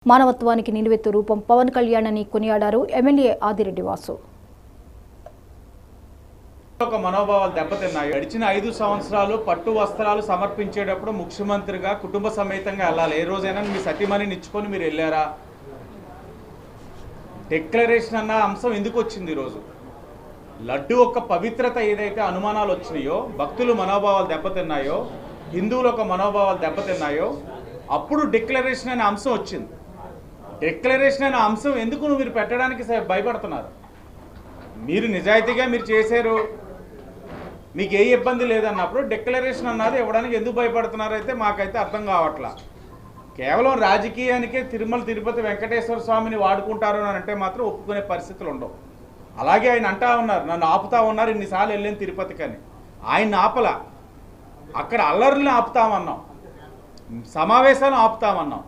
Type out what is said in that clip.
మానవత్వానికి నిలువెత్తు రూపం పవన్ కళ్యాణ్ అని కొనియాడారు ఎమ్మెల్యే ఆదిరెడ్డి వాసు. మనోభావాలు దెబ్బతిన్నాయి. గడిచిన 5 సంవత్సరాలు పట్టు వస్త్రాలు సమర్పించేటప్పుడు ముఖ్యమంత్రిగా కుటుంబ సమేతంగా వెళ్ళాలి. ఏ రోజైనా మీ సతీమణిని ఇచ్చుకొని మీరు వెళ్ళారా? డిక్లరేషన్ అన్న అంశం ఎందుకు వచ్చింది? ఈరోజు లడ్డు ఒక పవిత్రత ఏదైతే అనుమానాలు వచ్చినాయో, భక్తులు మనోభావాలు దెబ్బతిన్నాయో, హిందువుల ఒక మనోభావాలు దెబ్బతిన్నాయో, అప్పుడు డిక్లరేషన్ అనే అంశం వచ్చింది. డిక్లరేషన్ అనే అంశం ఎందుకు మీరు పెట్టడానికి భయపడుతున్నారు? మీరు నిజాయితీగా మీరు చేశారు, మీకు ఏ ఇబ్బంది లేదన్నప్పుడు డిక్లరేషన్ అన్నది ఇవ్వడానికి ఎందుకు భయపడుతున్నారు అయితే మాకైతే అర్థం కావట్లా. కేవలం రాజకీయానికే తిరుమల తిరుపతి వెంకటేశ్వర స్వామిని వాడుకుంటారు అని అంటే మాత్రం ఒప్పుకునే పరిస్థితులు ఉండవు. అలాగే ఆయన అంటా ఉన్నారు, నన్ను ఆపుతా ఉన్నారు, ఇన్నిసార్లు వెళ్ళాను తిరుపతికి అని. ఆయన ఆపలా, అక్కడ అల్లర్లను ఆపుతామన్నాం, సమావేశాలను ఆపుతామన్నాం.